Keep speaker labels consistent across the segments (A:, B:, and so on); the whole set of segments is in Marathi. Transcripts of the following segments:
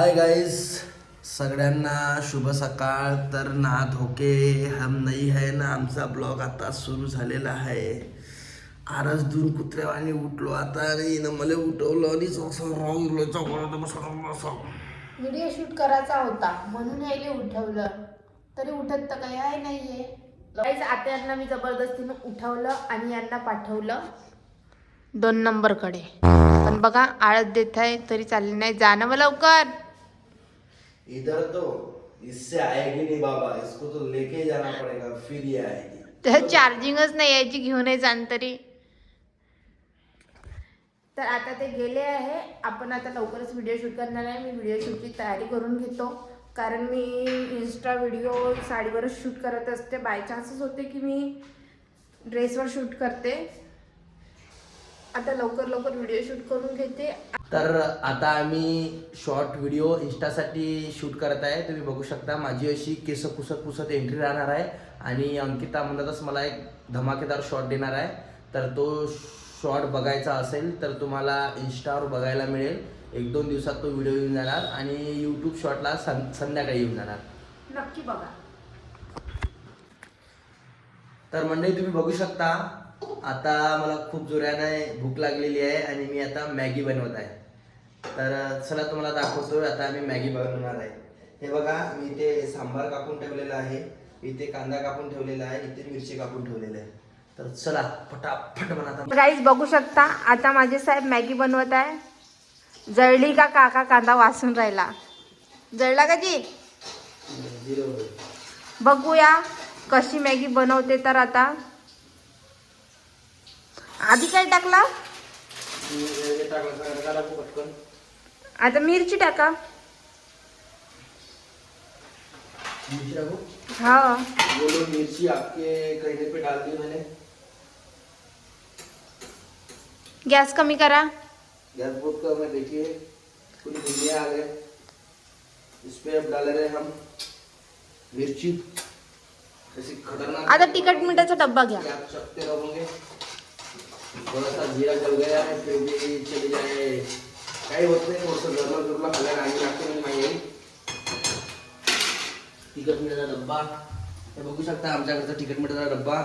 A: हाय गाइस, सगळ्यांना शुभ सकाळ. तर ना धोके हम नाही है ना, आमचा ब्लॉग आता सुरू झालेला आहे. आरस दूर कुत्र्यावानी उठलो आता आणि मला उठवलं आणि
B: व्हिडिओ शूट करायचा होता म्हणून यायले उठवलं, तरी उठत तर काही आहे नाहीये. गाईस आता यांना मी जबरदस्तीने उठवलं आणि यांना पाठवलं 2 नंबरकडे. पण बघा आळस देत आहे तरी चालली नाही. जाणं मग लवकर.
A: इधर तो इससे आएगी नहीं बाबा, इसको तो लेके जाना पड़ेगा फिर ये आएगी.
B: तर चार्जिंगच नाही यायची, घेऊनही जाण तरी. तर आता ते गेले आहे. आपण आता लवकरच व्हिडिओ शूट करणार आहे. मी व्हिडिओ शूटची तयारी करून घेतो, कारण मी इंस्टा व्हिडिओ साडीवरच शूट करत असते. बाय चान्सच होते की मी ड्रेसवर शूट करते. आता लवकर लवकर व्हिडिओ शूट करून घेते.
A: तर आता आम्ही शॉर्ट व्हिडिओ इंस्टासाठी शूट करत आहे. तुम्ही बघू शकता माझी अशी केस पुसत पुसत एंट्री राहणार आहे आणि अंकिता म्हणतच मला एक धमाकेदार शॉट देणार आहे. तर तो शॉट बघायचा असेल तर तुम्हाला इंस्टावर बघायला मिळेल. 1-2 दिवसात तो व्हिडिओ येऊन जाणार आणि यूट्यूब शॉटला संध्याकाळी येऊन जाणार.
B: नक्की बघा.
A: तर मंडळी तुम्ही बघू शकता आता मला खूप जोराने भूक लागलेली आहे आणि मी आता मॅगी बनवत आहे. तर चला तुम्हाला दाखवतोय आता आम्ही मॅगी बनवणार आहे. हे बघा, मी इथे सांबार कापून ठेवलेला आहे, इथे कांदा कापून ठेवलेला आहे, इथे मिरची कापून ठेवलेली आहे. तर चला फटाफट बनवता.
B: गाईज बघू शकता आता माझे साहेब मॅगी बनवत आहे. जळली का काका? कांदा वासून राहिला. जळला का जी? बघूया कशी मॅगी बनवते. तर आता आधी काय टाकला? आता मिरची टाका.
A: मिर्ची डालो?
B: हाँ
A: वो लोग मिर्ची आपके कहने पे डाल दी मैंने.
B: गॅस कमी करा.
A: गैस बहुत कम है, देखिए पूरी दुनिया आ गए. इसमें अब डाल रहे हम मिर्ची. ऐसी खतरनाक.
B: आता तिखट मिठाचा डब्बा घ्या.
A: आप चखते रहोगे. थोड़ा सा जीरा जल गया है फिर भी चली जाए, काही होत नाही. थोडंसं गरम गरम खायला आणि लागते म्हणजे माहिती. तिखट मिठाचा डब्बा हे बघू शकता, आमच्याकडचा तिखट मिठाचा डब्बा.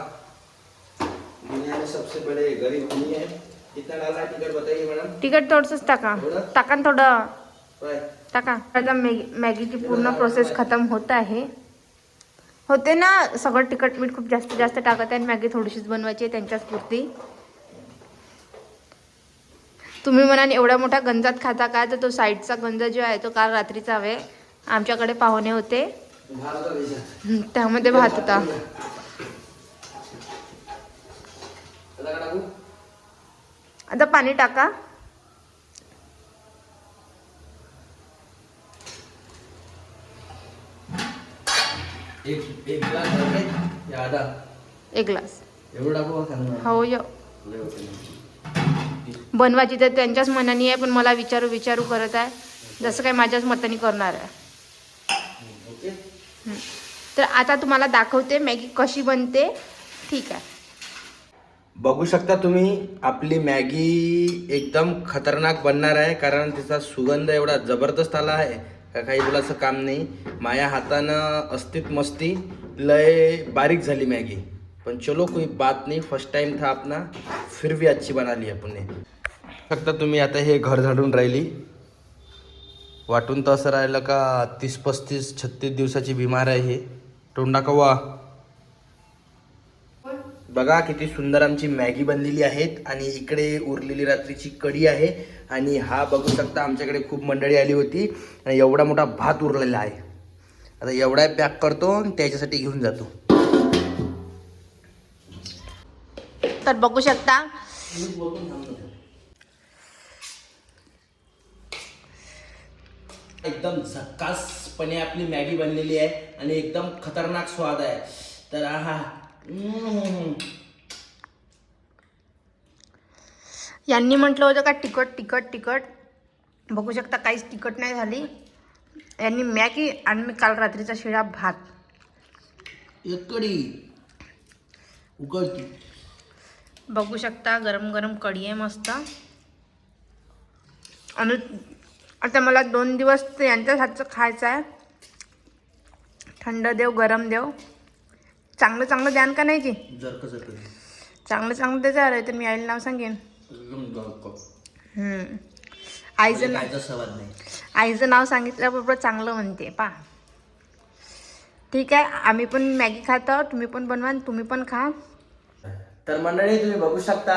A: दुनिया में सबसे बड़े गरीब नहीं है. कितना डालना है तिखट बताइए मैडम.
B: तिखट थोडंसंच टाका. टाका ना थोडं.
A: काय
B: टाका. आता मॅगीची पूर्ण प्रोसेस खतम होत आहे. होते ना सगळं तिखट मीठ खूप जास्त जास्त टाकत आहे आणि मॅगी थोडीशीच बनवायची आहे त्यांच्याच पुरती. तुम्ही म्हणाल एवढ्या मोठ्या गंजात खाता काय? तर तो साईडचा गंज जो आहे तो काल रात्रीचा आहे. आमच्याकडे पाहुणे होते त्यामध्ये भात होता. आता पाणी टाका.
A: एक ग्लास डालते या आधा?
B: 1 ग्लास.
A: एवढं टाकू का?
B: हो यो. बनवायची तर त्यांच्याच मनाने आहे, पण मला विचारू करत आहे, जसं काही माझ्याच मताने करणार आहे. तर आता तुम्हाला दाखवते मॅगी कशी बनते. ठीक आहे.
A: बघू शकता तुम्ही आपली मॅगी एकदम खतरनाक बनणार आहे, कारण तिचा सुगंध एवढा जबरदस्त आला आहे का काही बोलायचं काम नाही. माझ्या हातानं अस्तित मस्ती लय बारीक झाली मॅगी, पण चलो कोई बात नहीं. फर्स्ट टाइम था अपना, फिर भी अच्छी बना ली आपण. फक्त तुम्ही आता हे घर झाडून राहिली. वाटून तर असं राहिलं का 30-35-36 दिवसाची बिमार आहे हे. तोंडा कव्वा बघा किती सुंदर आमची मॅगी बनलेली आहेत. आणि इकडे उरलेली रात्रीची कढी आहे. आणि हा बघू शकता आमच्याकडे खूप मंडळी आली होती आणि एवढा मोठा भात उरलेला आहे. आता एवढा पॅक करतो आणि त्याच्यासाठी घेऊन जातो.
B: तर बघू शकता
A: एकदम झक्कासपणे आपली मॅगी बनलेली आहे आणि एकदम खतरनाक स्वाद आहे. तर आहा,
B: यांनी म्हटलं होतं का तिखट. बघू शकता काहीच तिखट नाही झाली. यांनी मॅगी आणि मी काल रात्रीचा शिळा भात.
A: एक कढी उकळती.
B: बघू शकता गरम गरम कढी आहे मस्त. आणि आता मला 2 दिवस ते यांच्याच हातचं खायचं आहे. थंड देव गरम देव चांगलं चांगलं द्यान का नाही की चांगलं चांगलं त्याचं रे तर मी आईला नाव सांगेन. आईचं नाव सांगितल्याबरोबर चांगलं म्हणते पा. ठीक आहे आम्ही पण मॅगी खातो तुम्ही पण बनवा तुम्ही पण खा.
A: तर मंडळी तुम्ही बघू शकता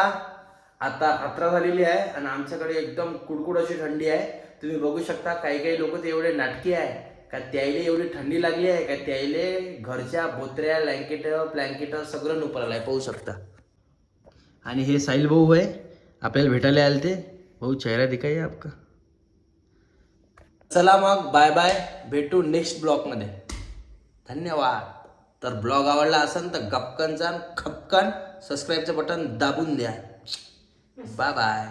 A: आता 11 झालेली आहे आणि आमच्याकडे एकदम कुडकुड अशी थंडी आहे. तुम्ही बघू शकता काही काही लोक ते एवढे नाटकी आहे का त्याईले एवढी थंडी लागली आहे का त्याईले घरच्या बोत्र्या ब्लँकेट सगळं नुपराला आहे पाहू शकता. आणि हे साहिल भाऊ आहे आपल्याला भेटायला आले ते भाऊ चेहरा दिखाई आपका. चला मग बाय बाय भेटू नेक्स्ट ब्लॉगमध्ये. धन्यवाद. तर ब्लॉग आवडला असेल तर गपकन जा खपकन सबस्क्राईबचं बटन दाबून द्या. Bye bye.